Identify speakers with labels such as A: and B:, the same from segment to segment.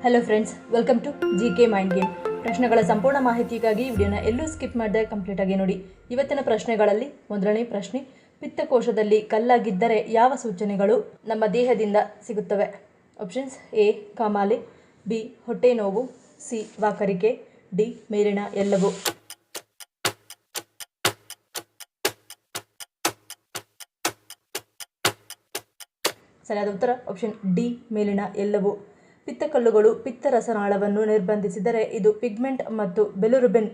A: Hello friends, welcome to GK mind game. ಪ್ರಶ್ನೆಗಳ ಸಂಪೂರ್ಣ ಮಾಹಿತಿಗಾಗಿ ವಿಡಿಯೋನ ಎಲ್ಲೂ ಸ್ಕಿಪ್ ಮಾಡದೆ ಕಂಪ್ಲೀಟ್ ಆಗಿ ನೋಡಿ. ಇವತ್ತಿನ ಪ್ರಶ್ನೆಗಳಲ್ಲಿ ಮೊದಲನೇ ಪ್ರಶ್ನೆ, ಪಿತ್ತಕೋಶದಲ್ಲಿ ಕಲ್ಲಾಗಿದ್ದರೆ ಯಾವ ಸೂಚನೆಗಳು ನಮ್ಮ ದೇಹದಿಂದ ಸಿಗುತ್ತವೆ? ಆಪ್ಷನ್ಸ್: ಎ ಕಾಮಾಲೆ, ಬಿ ಹೊಟ್ಟೆ ನೋವು, ಸಿ ವಾಕರಿಕೆ, ಡಿ ಮೇಲಿನ ಎಲ್ಲವೂ. ಸರಿಯಾದ ಉತ್ತರ ಆಪ್ಷನ್ ಡಿ ಮೇಲಿನ ಎಲ್ಲವೂ. ಪಿತ್ತಕಲ್ಲುಗಳು ಪಿತ್ತರಸನಾಳವನ್ನು ನಿರ್ಬಂಧಿಸಿದರೆ ಇದು ಪಿಗ್ಮೆಂಟ್ ಮತ್ತು ಬಿಲಿರುಬಿನ್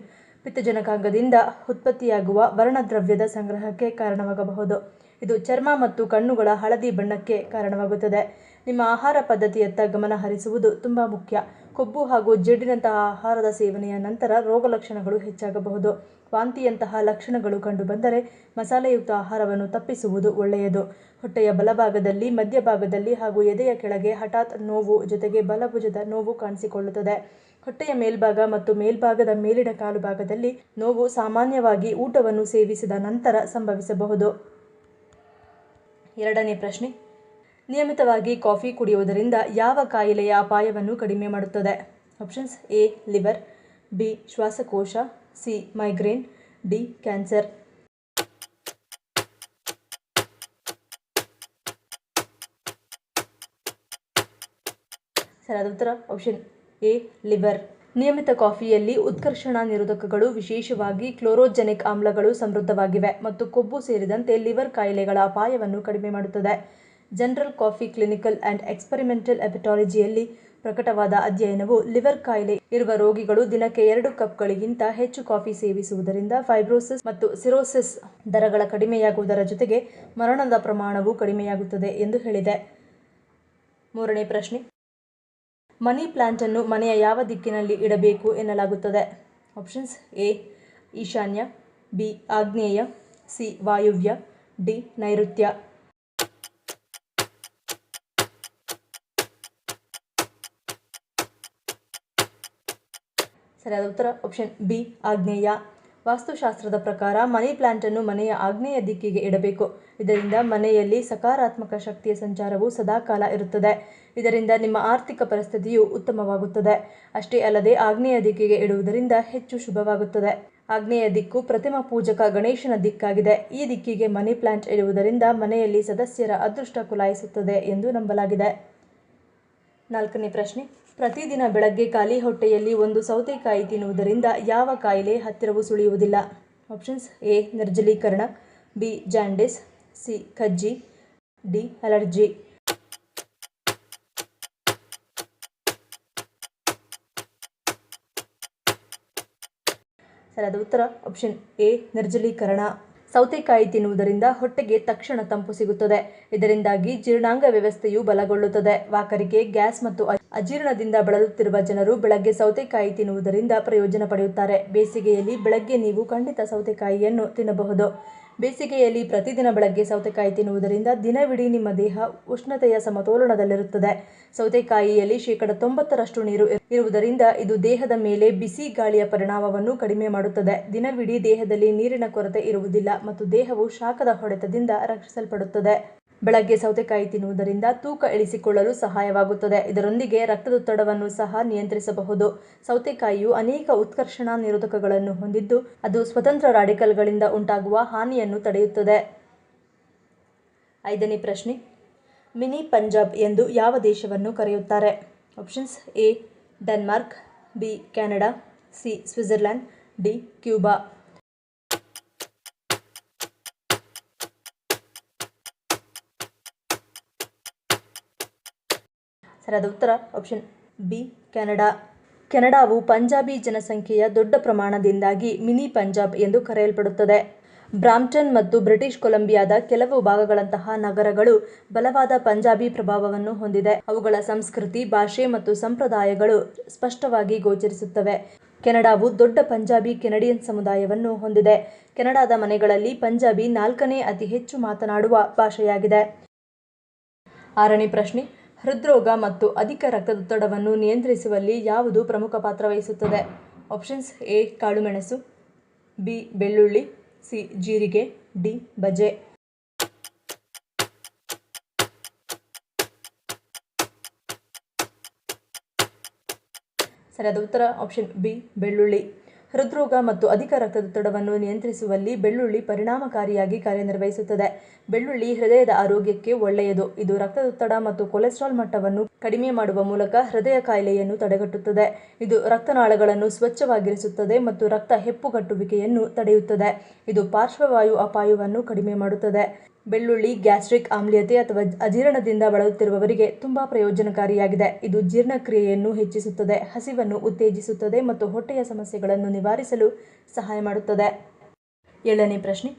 A: ಪಿತ್ತಜನಕಾಂಗದಿಂದ ಉತ್ಪತ್ತಿಯಾಗುವ ವರ್ಣದ್ರವ್ಯದ ಸಂಗ್ರಹಕ್ಕೆ ಕಾರಣವಾಗಬಹುದು. ಇದು ಚರ್ಮ ಮತ್ತು ಕಣ್ಣುಗಳ ಹಳದಿ ಬಣ್ಣಕ್ಕೆ ಕಾರಣವಾಗುತ್ತದೆ. ನಿಮ್ಮ ಆಹಾರ ಪದ್ಧತಿಯತ್ತ ಗಮನ ಹರಿಸುವುದು ತುಂಬ ಮುಖ್ಯ. ಕೊಬ್ಬು ಹಾಗೂ ಜಿಡ್ಡಿನಂತಹ ಆಹಾರದ ಸೇವನೆಯ ನಂತರ ರೋಗಲಕ್ಷಣಗಳು ಹೆಚ್ಚಾಗಬಹುದು. ವಾಂತಿಯಂತಹ ಲಕ್ಷಣಗಳು ಕಂಡುಬಂದರೆ ಮಸಾಲೆಯುಕ್ತ ಆಹಾರವನ್ನು ತಪ್ಪಿಸುವುದು ಒಳ್ಳೆಯದು. ಹೊಟ್ಟೆಯ ಬಲಭಾಗದಲ್ಲಿ, ಮಧ್ಯಭಾಗದಲ್ಲಿ ಹಾಗೂ ಎದೆಯ ಕೆಳಗೆ ಹಠಾತ್ ನೋವು ಜೊತೆಗೆ ಬಲಭುಜದ ನೋವು ಕಾಣಿಸಿಕೊಳ್ಳುತ್ತದೆ. ಹೊಟ್ಟೆಯ ಮೇಲ್ಭಾಗ ಮತ್ತು ಮೇಲ್ಭಾಗದ ಮೇಲಿನ ಕಾಲು ಭಾಗದಲ್ಲಿ ನೋವು ಸಾಮಾನ್ಯವಾಗಿ ಊಟವನ್ನು ಸೇವಿಸಿದ ನಂತರ ಸಂಭವಿಸಬಹುದು. ಎರಡನೇ ಪ್ರಶ್ನೆ, ನಿಯಮಿತವಾಗಿ ಕಾಫಿ ಕುಡಿಯುವುದರಿಂದ ಯಾವ ಕಾಯಿಲೆಯ ಅಪಾಯವನ್ನು ಕಡಿಮೆ ಮಾಡುತ್ತದೆ? ಆಪ್ಷನ್ಸ್: ಎ ಲಿವರ್, ಬಿ ಶ್ವಾಸಕೋಶ, ಸಿ ಮೈಗ್ರೇನ್, ಡಿ ಕ್ಯಾನ್ಸರ್. ಸರಿಯಾದ ಉತ್ತರ ಆಪ್ಷನ್ ಎ ಲಿವರ್. ನಿಯಮಿತ ಕಾಫಿಯಲ್ಲಿ ಉತ್ಕರ್ಷಣ ನಿರೋಧಕಗಳು, ವಿಶೇಷವಾಗಿ ಕ್ಲೋರೋಜೆನಿಕ್ ಆಮ್ಲಗಳು ಸಮೃದ್ಧವಾಗಿವೆ ಮತ್ತು ಕೊಬ್ಬು ಸೇರಿದಂತೆ ಲಿವರ್ ಕಾಯಿಲೆಗಳ ಅಪಾಯವನ್ನು ಕಡಿಮೆ ಮಾಡುತ್ತದೆ. Journal coffee clinical and experimental ಹೆಪಟಾಲಜಿಯಲ್ಲಿ ಪ್ರಕಟವಾದ ಅಧ್ಯಯನವು ಲಿವರ್ ಕಾಯಿಲೆ ಇರುವ ರೋಗಿಗಳು ದಿನಕ್ಕೆ 2 ಕಪ್ಗಳಿಗಿಂತ ಹೆಚ್ಚು ಕಾಫಿ ಸೇವಿಸುವುದರಿಂದ ಫೈಬ್ರೋಸಿಸ್ ಮತ್ತು ಸಿರೋಸಿಸ್ ದರಗಳ ಕಡಿಮೆಯಾಗುವುದರ ಜೊತೆಗೆ ಮರಣದ ಪ್ರಮಾಣವು ಕಡಿಮೆಯಾಗುತ್ತದೆ ಎಂದು ಹೇಳಿದೆ. ಮೂರನೇ ಪ್ರಶ್ನೆ, ಮನಿ ಪ್ಲಾಂಟ್ ಅನ್ನು ಮನೆಯ ಯಾವ ದಿಕ್ಕಿನಲ್ಲಿ ಇಡಬೇಕು ಎನ್ನಲಾಗುತ್ತದೆ? ಆಪ್ಷನ್ಸ್: ಎ ಈಶಾನ್ಯ, ಬಿ ಆಗ್ನೇಯ, ಸಿ ವಾಯುವ್ಯ, ಡಿ ನೈಋತ್ಯ. ಸರಿಯಾದ ಉತ್ತರ ಆಪ್ಷನ್ ಬಿ ಆಗ್ನೇಯ. ವಾಸ್ತುಶಾಸ್ತ್ರದ ಪ್ರಕಾರ ಮನಿ ಪ್ಲಾಂಟ್ ಅನ್ನು ಮನೆಯ ಆಗ್ನೇಯ ದಿಕ್ಕಿಗೆ ಇಡಬೇಕು. ಇದರಿಂದ ಮನೆಯಲ್ಲಿ ಸಕಾರಾತ್ಮಕ ಶಕ್ತಿಯ ಸಂಚಾರವು ಸದಾಕಾಲ ಇರುತ್ತದೆ. ಇದರಿಂದ ನಿಮ್ಮ ಆರ್ಥಿಕ ಪರಿಸ್ಥಿತಿಯು ಉತ್ತಮವಾಗುತ್ತದೆ. ಅಷ್ಟೇ ಅಲ್ಲದೆ ಆಗ್ನೇಯ ದಿಕ್ಕಿಗೆ ಇಡುವುದರಿಂದ ಹೆಚ್ಚು ಶುಭವಾಗುತ್ತದೆ. ಆಗ್ನೇಯ ದಿಕ್ಕು ಪ್ರತಿಮಾ ಪೂಜಕ ಗಣೇಶನ ದಿಕ್ಕಾಗಿದೆ. ಈ ದಿಕ್ಕಿಗೆ ಮನಿ ಪ್ಲಾಂಟ್ ಇಡುವುದರಿಂದ ಮನೆಯಲ್ಲಿ ಸದಸ್ಯರ ಅದೃಷ್ಟ ಕುಲಾಯಿಸುತ್ತದೆ ಎಂದು ನಂಬಲಾಗಿದೆ. ನಾಲ್ಕನೇ ಪ್ರಶ್ನೆ, ಪ್ರತಿದಿನ ಬೆಳಗ್ಗೆ ಖಾಲಿ ಹೊಟ್ಟೆಯಲ್ಲಿ 1 ಸೌತೆಕಾಯಿ ತಿನ್ನುವುದರಿಂದ ಯಾವ ಕಾಯಿಲೆ ಹತ್ತಿರವೂ ಸುಳಿಯುವುದಿಲ್ಲ? ಆಪ್ಷನ್ಸ್: ಎ ನಿರ್ಜಲೀಕರಣ, ಬಿ ಜಾಂಡಿಸ್, ಸಿ ಕಜ್ಜಿ, ಡಿ ಅಲರ್ಜಿ. ಸರಿಯಾದ ಉತ್ತರ ಆಪ್ಷನ್ ಎ ನಿರ್ಜಲೀಕರಣ. ಸೌತೆಕಾಯಿ ತಿನ್ನುವುದರಿಂದ ಹೊಟ್ಟೆಗೆ ತಕ್ಷಣ ತಂಪು ಸಿಗುತ್ತದೆ. ಇದರಿಂದಾಗಿ ಜೀರ್ಣಾಂಗ ವ್ಯವಸ್ಥೆಯು ಬಲಗೊಳ್ಳುತ್ತದೆ. ವಾಕರಿಕೆ, ಗ್ಯಾಸ್ ಮತ್ತು ಅಜೀರ್ಣದಿಂದ ಬಳಲುತ್ತಿರುವ ಜನರು ಬೆಳಗ್ಗೆ ಸೌತೆಕಾಯಿ ತಿನ್ನುವುದರಿಂದ ಪ್ರಯೋಜನ ಪಡೆಯುತ್ತಾರೆ. ಬೇಸಿಗೆಯಲ್ಲಿ ಬೆಳಗ್ಗೆ ನೀವು ಖಂಡಿತ ಸೌತೆಕಾಯಿಯನ್ನು ತಿನ್ನಬಹುದು. ಬೇಸಿಗೆಯಲ್ಲಿ ಪ್ರತಿದಿನ ಬೆಳಗ್ಗೆ ಸೌತೆಕಾಯಿ ತಿನ್ನುವುದರಿಂದ ದಿನವಿಡೀ ನಿಮ್ಮ ದೇಹ ಉಷ್ಣತೆಯ ಸಮತೋಲನದಲ್ಲಿರುತ್ತದೆ. ಸೌತೆಕಾಯಿಯಲ್ಲಿ 90% ನೀರು ಇರುವುದರಿಂದ ಇದು ದೇಹದ ಮೇಲೆ ಬಿಸಿ ಗಾಳಿಯ ಪರಿಣಾಮವನ್ನು ಕಡಿಮೆ ಮಾಡುತ್ತದೆ. ದಿನವಿಡೀ ದೇಹದಲ್ಲಿ ನೀರಿನ ಕೊರತೆ ಇರುವುದಿಲ್ಲ ಮತ್ತು ದೇಹವು ಶಾಖದ ಹೊಡೆತದಿಂದ ರಕ್ಷಿಸಲ್ಪಡುತ್ತದೆ. ಬೆಳಗ್ಗೆ ಸೌತೆಕಾಯಿ ತಿನ್ನುವುದರಿಂದ ತೂಕ ಇಳಿಸಿಕೊಳ್ಳಲು ಸಹಾಯವಾಗುತ್ತದೆ. ಇದರೊಂದಿಗೆ ರಕ್ತದೊತ್ತಡವನ್ನು ಸಹ ನಿಯಂತ್ರಿಸಬಹುದು. ಸೌತೆಕಾಯಿಯು ಅನೇಕ ಉತ್ಕರ್ಷಣ ನಿರೋಧಕಗಳನ್ನು ಹೊಂದಿದ್ದು ಅದು ಸ್ವತಂತ್ರ ರಾಡಿಕಲ್ಗಳಿಂದ ಉಂಟಾಗುವ ಹಾನಿಯನ್ನು ತಡೆಯುತ್ತದೆ. ಐದನೇ ಪ್ರಶ್ನೆ, ಮಿನಿ ಪಂಜಾಬ್ ಎಂದು ಯಾವ ದೇಶವನ್ನು ಕರೆಯುತ್ತಾರೆ? Options: A Denmark, B Canada, C Switzerland, D Cuba. ಸರಿಯಾದ ಉತ್ತರ ಆಪ್ಷನ್ ಬಿ ಕೆನಡಾ. ಕೆನಡಾವು ಪಂಜಾಬಿ ಜನಸಂಖ್ಯೆಯ ದೊಡ್ಡ ಪ್ರಮಾಣದಿಂದಾಗಿ ಮಿನಿ ಪಂಜಾಬ್ ಎಂದು ಕರೆಯಲ್ಪಡುತ್ತದೆ. ಬ್ರಾಂಪ್ಟನ್ ಮತ್ತು ಬ್ರಿಟಿಷ್ ಕೊಲಂಬಿಯಾದ ಕೆಲವು ಭಾಗಗಳಂತಹ ನಗರಗಳು ಬಲವಾದ ಪಂಜಾಬಿ ಪ್ರಭಾವವನ್ನು ಹೊಂದಿದೆ. ಅವುಗಳ ಸಂಸ್ಕೃತಿ, ಭಾಷೆ ಮತ್ತು ಸಂಪ್ರದಾಯಗಳು ಸ್ಪಷ್ಟವಾಗಿ ಗೋಚರಿಸುತ್ತವೆ. ಕೆನಡಾವು ದೊಡ್ಡ ಪಂಜಾಬಿ ಕೆನಡಿಯನ್ ಸಮುದಾಯವನ್ನು ಹೊಂದಿದೆ. ಕೆನಡಾದ ಮನೆಗಳಲ್ಲಿ ಪಂಜಾಬಿ 4ನೇ ಅತಿ ಹೆಚ್ಚು ಮಾತನಾಡುವ ಭಾಷೆಯಾಗಿದೆ. ಆರನೇ ಪ್ರಶ್ನೆ, ಹೃದ್ರೋಗ ಮತ್ತು ಅಧಿಕ ರಕ್ತದೊತ್ತಡವನ್ನು ನಿಯಂತ್ರಿಸುವಲ್ಲಿ ಯಾವುದು ಪ್ರಮುಖ ಪಾತ್ರ ವಹಿಸುತ್ತದೆ? ಆಪ್ಷನ್ಸ್: ಎ ಕಾಳುಮೆಣಸು, ಬಿ ಬೆಳ್ಳುಳ್ಳಿ, ಸಿ ಜೀರಿಗೆ, ಡಿ ಬಜೆ. ಸರಿಯಾದ ಉತ್ತರ ಆಪ್ಷನ್ ಬಿ ಬೆಳ್ಳುಳ್ಳಿ. ಹೃದ್ರೋಗ ಮತ್ತು ಅಧಿಕ ರಕ್ತದೊತ್ತಡವನ್ನು ನಿಯಂತ್ರಿಸುವಲ್ಲಿ ಬೆಳ್ಳುಳ್ಳಿ ಪರಿಣಾಮಕಾರಿಯಾಗಿ ಕಾರ್ಯನಿರ್ವಹಿಸುತ್ತದೆ. ಬೆಳ್ಳುಳ್ಳಿ ಹೃದಯದ ಆರೋಗ್ಯಕ್ಕೆ ಒಳ್ಳೆಯದು. ಇದು ರಕ್ತದೊತ್ತಡ ಮತ್ತು ಕೊಲೆಸ್ಟ್ರಾಲ್ ಮಟ್ಟವನ್ನು ಕಡಿಮೆ ಮಾಡುವ ಮೂಲಕ ಹೃದಯ ಕಾಯಿಲೆಯನ್ನು ತಡೆಗಟ್ಟುತ್ತದೆ. ಇದು ರಕ್ತನಾಳಗಳನ್ನು ಸ್ವಚ್ಛವಾಗಿರಿಸುತ್ತದೆ ಮತ್ತು ರಕ್ತ ಹೆಪ್ಪುಗಟ್ಟುವಿಕೆಯನ್ನು ತಡೆಯುತ್ತದೆ. ಇದು ಪಾರ್ಶ್ವವಾಯು ಅಪಾಯವನ್ನು ಕಡಿಮೆ ಮಾಡುತ್ತದೆ. ಬೆಳ್ಳುಳ್ಳಿ ಗ್ಯಾಸ್ಟ್ರಿಕ್ ಆಮ್ಲೀಯತೆ ಅಥವಾ ಅಜೀರ್ಣದಿಂದ ಬಳಲುತ್ತಿರುವವರಿಗೆ ತುಂಬಾ ಪ್ರಯೋಜನಕಾರಿಯಾಗಿದೆ. ಇದು ಜೀರ್ಣಕ್ರಿಯೆಯನ್ನು ಹೆಚ್ಚಿಸುತ್ತದೆ, ಹಸಿವನ್ನು ಉತ್ತೇಜಿಸುತ್ತದೆ ಮತ್ತು ಹೊಟ್ಟೆಯ ಸಮಸ್ಯೆಗಳನ್ನು ನಿವಾರಿಸಲು ಸಹಾಯ ಮಾಡುತ್ತದೆ. 7ನೇ ಪ್ರಶ್ನೆ.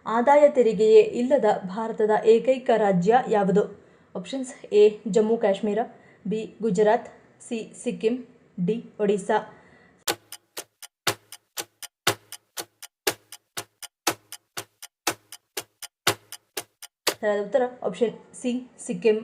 A: ಆದಾಯ ತೆರಿಗೆಯೇ ಇಲ್ಲದ ಭಾರತದ ಏಕೈಕ ರಾಜ್ಯ ಯಾವುದು? Options A Jammu Kashmir, B Gujarat, C Sikkim, D Odisha. ಸರಿಯಾದ ಉತ್ತರ ಆಪ್ಷನ್ ಸಿ ಸಿಕ್ಕಿಂ.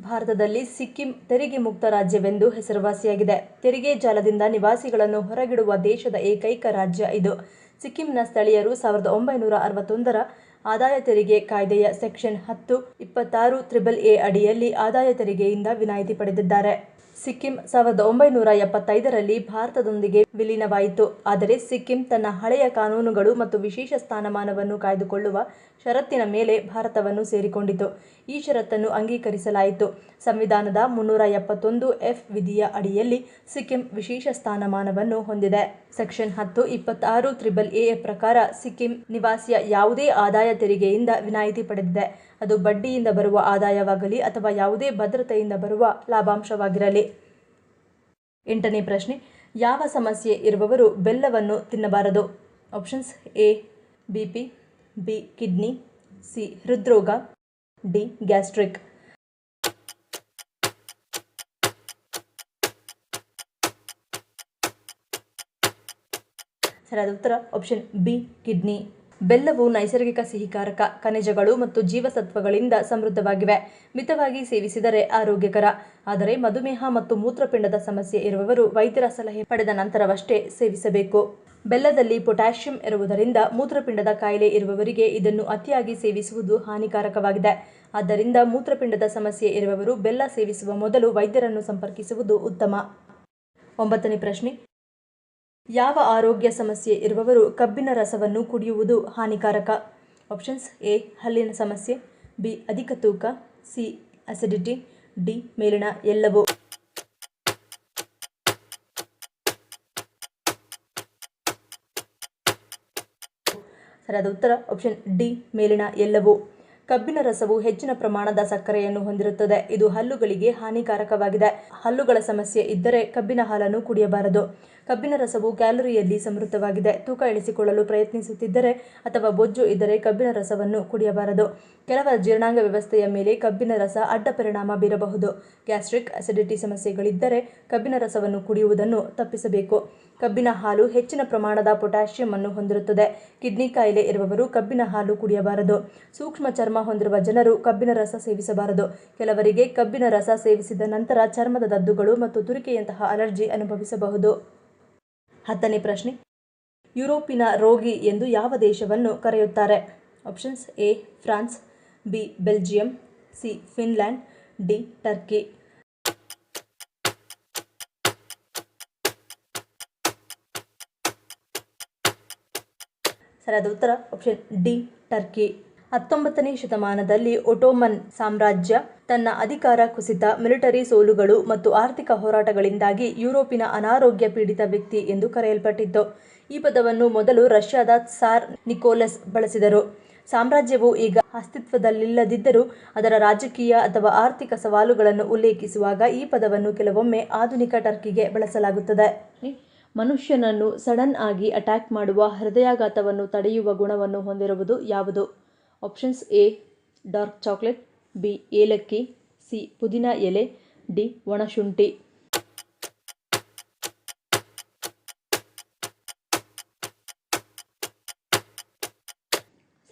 A: ಭಾರತದಲ್ಲಿ ಸಿಕ್ಕಿಂ ತೆರಿಗೆ ಮುಕ್ತ ರಾಜ್ಯವೆಂದು ಹೆಸರುವಾಸಿಯಾಗಿದೆ. ತೆರಿಗೆ ಜಾಲದಿಂದ ನಿವಾಸಿಗಳನ್ನು ಹೊರಗಿಡುವ ದೇಶದ ಏಕೈಕ ರಾಜ್ಯ ಇದು. ಸಿಕ್ಕಿಂನ ಸ್ಥಳೀಯರು 1961ರ ಆದಾಯ ತೆರಿಗೆ ಕಾಯ್ದೆಯ ಸೆಕ್ಷನ್ 10(26)AAA ಅಡಿಯಲ್ಲಿ ಆದಾಯ ತೆರಿಗೆಯಿಂದ ವಿನಾಯಿತಿ ಪಡೆದಿದ್ದಾರೆ. ಸಿಕ್ಕಿಂ 1975ರಲ್ಲಿ ಭಾರತದೊಂದಿಗೆ ವಿಲೀನವಾಯಿತು. ಆದರೆ ಸಿಕ್ಕಿಂ ತನ್ನ ಹಳೆಯ ಕಾನೂನುಗಳು ಮತ್ತು ವಿಶೇಷ ಸ್ಥಾನಮಾನವನ್ನು ಕಾಯ್ದುಕೊಳ್ಳುವ ಷರತ್ತಿನ ಮೇಲೆ ಭಾರತವನ್ನು ಸೇರಿಕೊಂಡಿತು. ಈ ಷರತ್ತನ್ನು ಅಂಗೀಕರಿಸಲಾಯಿತು. ಸಂವಿಧಾನದ 371(f) ವಿಧಿಯ ಅಡಿಯಲ್ಲಿ ಸಿಕ್ಕಿಂ ವಿಶೇಷ ಸ್ಥಾನಮಾನವನ್ನು ಹೊಂದಿದೆ. ಸೆಕ್ಷನ್ 10(26)AAA ಪ್ರಕಾರ ಸಿಕ್ಕಿಂ ನಿವಾಸಿಯ ಯಾವುದೇ ಆದಾಯ ತೆರಿಗೆಯಿಂದ ವಿನಾಯಿತಿ ಪಡೆದಿದೆ. ಅದು ಬಡ್ಡಿಯಿಂದ ಬರುವ ಆದಾಯವಾಗಲಿ ಅಥವಾ ಯಾವುದೇ ಭದ್ರತೆಯಿಂದ ಬರುವ ಲಾಭಾಂಶವಾಗಿರಲಿ. 8ನೇ ಪ್ರಶ್ನೆ. ಯಾವ ಸಮಸ್ಯೆ ಇರುವವರು ಬೆಲ್ಲವನ್ನು ತಿನ್ನಬಾರದು? Options A BP, B kidney, C ಹೃದ್ರೋಗ, ಡಿ ಗ್ಯಾಸ್ಟ್ರಿಕ್. ಸರಿಯಾದ ಉತ್ತರ ಆಪ್ಷನ್ ಬಿ ಕಿಡ್ನಿ. ಬೆಲ್ಲವು ನೈಸರ್ಗಿಕ ಸಿಹಿಕಾರಕ, ಖನಿಜಗಳು ಮತ್ತು ಜೀವಸತ್ವಗಳಿಂದ ಸಮೃದ್ಧವಾಗಿವೆ. ಮಿತವಾಗಿ ಸೇವಿಸಿದರೆ ಆರೋಗ್ಯಕರ. ಆದರೆ ಮಧುಮೇಹ ಮತ್ತು ಮೂತ್ರಪಿಂಡದ ಸಮಸ್ಯೆ ಇರುವವರು ವೈದ್ಯರ ಸಲಹೆ ಪಡೆದ ನಂತರವಷ್ಟೇ ಸೇವಿಸಬೇಕು. ಬೆಲ್ಲದಲ್ಲಿ ಪೊಟ್ಯಾಷಿಯಂ ಇರುವುದರಿಂದ ಮೂತ್ರಪಿಂಡದ ಕಾಯಿಲೆ ಇರುವವರಿಗೆ ಇದನ್ನು ಅತಿಯಾಗಿ ಸೇವಿಸುವುದು ಹಾನಿಕಾರಕವಾಗಿದೆ. ಆದ್ದರಿಂದ ಮೂತ್ರಪಿಂಡದ ಸಮಸ್ಯೆ ಇರುವವರು ಬೆಲ್ಲ ಸೇವಿಸುವ ಮೊದಲು ವೈದ್ಯರನ್ನು ಸಂಪರ್ಕಿಸುವುದು ಉತ್ತಮ. 9ನೇ ಪ್ರಶ್ನೆ. ಯಾವ ಆರೋಗ್ಯ ಸಮಸ್ಯೆ ಇರುವವರು ಕಬ್ಬಿನ ರಸವನ್ನು ಕುಡಿಯುವುದು ಹಾನಿಕಾರಕ? ಆಪ್ಷನ್ಸ್ ಎ ಹಲ್ಲಿನ ಸಮಸ್ಯೆ, ಬಿ ಅಧಿಕ ತೂಕ, ಸಿ ಅಸಿಡಿಟಿ, ಡಿ ಮೇಲಿನ ಎಲ್ಲವೂ. ಸರಿಯಾದ ಉತ್ತರ ಆಪ್ಷನ್ ಡಿ ಮೇಲಿನ ಎಲ್ಲವೂ. ಕಬ್ಬಿನ ರಸವು ಹೆಚ್ಚಿನ ಪ್ರಮಾಣದ ಸಕ್ಕರೆಯನ್ನು ಹೊಂದಿರುತ್ತದೆ. ಇದು ಹಲ್ಲುಗಳಿಗೆ ಹಾನಿಕಾರಕವಾಗಿದೆ. ಹಲ್ಲುಗಳ ಸಮಸ್ಯೆ ಇದ್ದರೆ ಕಬ್ಬಿನ ಹಾಲನ್ನು ಕುಡಿಯಬಾರದು. ಕಬ್ಬಿನ ರಸವು ಕ್ಯಾಲೋರಿಯಲ್ಲಿ ಸಮೃದ್ಧವಾಗಿದೆ. ತೂಕ ಇಳಿಸಿಕೊಳ್ಳಲು ಪ್ರಯತ್ನಿಸುತ್ತಿದ್ದರೆ ಅಥವಾ ಬೊಜ್ಜು ಇದ್ದರೆ ಕಬ್ಬಿನ ರಸವನ್ನು ಕುಡಿಯಬಾರದು. ಕೆಲವರ ಜೀರ್ಣಾಂಗ ವ್ಯವಸ್ಥೆಯ ಮೇಲೆ ಕಬ್ಬಿನ ರಸ ಅಡ್ಡ ಪರಿಣಾಮ ಬೀರಬಹುದು. ಗ್ಯಾಸ್ಟ್ರಿಕ್, ಅಸಿಡಿಟಿ ಸಮಸ್ಯೆಗಳಿದ್ದರೆ ಕಬ್ಬಿನ ರಸವನ್ನು ಕುಡಿಯುವುದನ್ನು ತಪ್ಪಿಸಬೇಕು. ಕಬ್ಬಿನ ಹಾಲು ಹೆಚ್ಚಿನ ಪ್ರಮಾಣದ ಪೊಟ್ಯಾಷಿಯಂ ಅನ್ನು ಹೊಂದಿರುತ್ತದೆ. ಕಿಡ್ನಿ ಕಾಯಿಲೆ ಇರುವವರು ಕಬ್ಬಿನ ಹಾಲು ಕುಡಿಯಬಾರದು. ಸೂಕ್ಷ್ಮ ಚರ್ಮ ಹೊಂದಿರುವ ಜನರು ಕಬ್ಬಿನ ರಸ ಸೇವಿಸಬಾರದು. ಕೆಲವರಿಗೆ ಕಬ್ಬಿನ ರಸ ಸೇವಿಸಿದ ನಂತರ ಚರ್ಮದ ದದ್ದುಗಳು ಮತ್ತು ತುರಿಕೆಯಂತಹ ಅಲರ್ಜಿ ಅನುಭವಿಸಬಹುದು. 10ನೇ ಪ್ರಶ್ನೆ. ಯುರೋಪಿನ ರೋಗಿ ಎಂದು ಯಾವ ದೇಶವನ್ನು ಕರೆಯುತ್ತಾರೆ? Options A France, B Belgium, C Finland, D Turkey. ಸರಿಯಾದ ಉತ್ತರ ಆಪ್ಷನ್ ಡಿ ಟರ್ಕಿ. 19ನೇ ಶತಮಾನದಲ್ಲಿ ಒಟೋಮನ್ ಸಾಮ್ರಾಜ್ಯ ತನ್ನ ಅಧಿಕಾರ ಕುಸಿತ, ಮಿಲಿಟರಿ ಸೋಲುಗಳು ಮತ್ತು ಆರ್ಥಿಕ ಹೋರಾಟಗಳಿಂದಾಗಿ ಯುರೋಪಿನ ಅನಾರೋಗ್ಯ ಪೀಡಿತ ವ್ಯಕ್ತಿ ಎಂದು ಕರೆಯಲ್ಪಟ್ಟಿತ್ತು. ಈ ಪದವನ್ನು ಮೊದಲು ರಷ್ಯಾದ ತ್ಸಾರ್ ನಿಕೋಲಸ್ ಬಳಸಿದರು. ಸಾಮ್ರಾಜ್ಯವು ಈಗ ಅಸ್ತಿತ್ವದಲ್ಲಿಲ್ಲದಿದ್ದರೂ ಅದರ ರಾಜಕೀಯ ಅಥವಾ ಆರ್ಥಿಕ ಸವಾಲುಗಳನ್ನು ಉಲ್ಲೇಖಿಸುವಾಗ ಈ ಪದವನ್ನು ಕೆಲವೊಮ್ಮೆ ಆಧುನಿಕ ಟರ್ಕಿಗೆ ಬಳಸಲಾಗುತ್ತದೆ. ಮನುಷ್ಯನನ್ನು ಸಡನ್ ಆಗಿ ಅಟ್ಯಾಕ್ ಮಾಡುವ ಹೃದಯಾಘಾತವನ್ನು ತಡೆಯುವ ಗುಣವನ್ನು ಹೊಂದಿರುವುದು ಯಾವುದು? Options A dark chocolate, B ಏಲಕ್ಕಿ, ಸಿ ಪುದೀನ ಎಲೆ, ಡಿ ಒಣಶುಂಠಿ.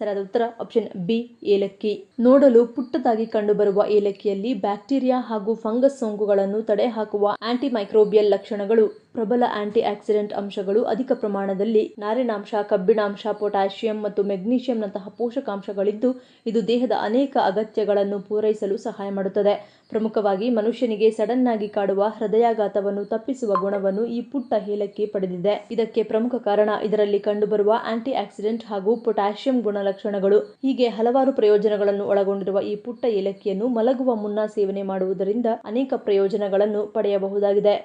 A: ಸರಿಯಾದ ಉತ್ತರ ಆಪ್ಷನ್ ಬಿ ಏಲಕ್ಕಿ. ನೋಡಲು ಪುಟ್ಟದಾಗಿ ಕಂಡುಬರುವ ಏಲಕ್ಕಿಯಲ್ಲಿ ಬ್ಯಾಕ್ಟೀರಿಯಾ ಹಾಗೂ ಫಂಗಸ್ ಸೋಂಕುಗಳನ್ನು ತಡೆಹಾಕುವ ಆಂಟಿಮೈಕ್ರೋಬಿಯಲ್ ಲಕ್ಷಣಗಳು, ಪ್ರಬಲ ಆಂಟಿ ಆಕ್ಸಿಡೆಂಟ್ ಅಂಶಗಳು, ಅಧಿಕ ಪ್ರಮಾಣದಲ್ಲಿ ನಾರಿನಾಂಶ, ಕಬ್ಬಿಣಾಂಶ, ಪೊಟ್ಯಾಷಿಯಂ ಮತ್ತು ಮೆಗ್ನೀಷಿಯಂನಂತಹ ಪೋಷಕಾಂಶಗಳಿದ್ದು ಇದು ದೇಹದ ಅನೇಕ ಅಗತ್ಯಗಳನ್ನು ಪೂರೈಸಲು ಸಹಾಯ ಮಾಡುತ್ತದೆ. ಪ್ರಮುಖವಾಗಿ ಮನುಷ್ಯನಿಗೆ ಸಡನ್ ಆಗಿ ಕಾಡುವ ಹೃದಯಾಘಾತವನ್ನು ತಪ್ಪಿಸುವ ಗುಣವನ್ನು ಈ ಪುಟ್ಟ ಏಲಕ್ಕಿ ಪಡೆದಿದೆ. ಇದಕ್ಕೆ ಪ್ರಮುಖ ಕಾರಣ ಇದರಲ್ಲಿ ಕಂಡುಬರುವ ಆಂಟಿ ಆಕ್ಸಿಡೆಂಟ್ ಹಾಗೂ ಪೊಟ್ಯಾಷಿಯಂ ಗುಣಲಕ್ಷಣಗಳು. ಹೀಗೆ ಹಲವಾರು ಪ್ರಯೋಜನಗಳನ್ನು ಒಳಗೊಂಡಿರುವ ಈ ಪುಟ್ಟ ಏಲಕ್ಕಿಯನ್ನು ಮಲಗುವ ಮುನ್ನ ಸೇವನೆ ಮಾಡುವುದರಿಂದ ಅನೇಕ ಪ್ರಯೋಜನಗಳನ್ನು ಪಡೆಯಬಹುದಾಗಿದೆ.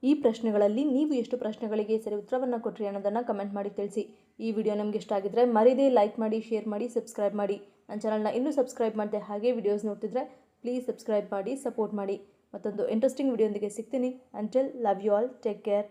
A: ಈ ಪ್ರಶ್ನೆಗಳಲ್ಲಿ ನೀವು ಎಷ್ಟು ಪ್ರಶ್ನೆಗಳಿಗೆ ಸರಿ ಉತ್ತರವನ್ನು ಕೊಟ್ಟರಿ ಅನ್ನೋದನ್ನು ಕಮೆಂಟ್ ಮಾಡಿ ತಿಳಿಸಿ. ಈ ವಿಡಿಯೋ ನಿಮಗೆ ಇಷ್ಟ ಆಗಿದ್ರೆ ಮರಿದೇ ಲೈಕ್ ಮಾಡಿ, ಶೇರ್ ಮಾಡಿ, ಸಬ್ಸ್ಕ್ರೈಬ್ ಮಾಡಿ. ನನ್ನ ಚಾನಲ್ನ ಇನ್ನೂ ಸಬ್ಸ್ಕ್ರೈಬ್ ಮಾಡದೆ ಹಾಗೆ ವಿಡಿಯೋಸ್ ನೋಡ್ತಿದ್ರೆ ಪ್ಲೀಸ್ ಸಬ್ಸ್ಕ್ರೈಬ್ ಮಾಡಿ, ಸಪೋರ್ಟ್ ಮಾಡಿ. ಮತ್ತೊಂದು ಇಂಟ್ರೆಸ್ಟಿಂಗ್ ವಿಡಿಯೋದೊಂದಿಗೆ ಸಿಗ್ತೀನಿ. Until love you all, take care.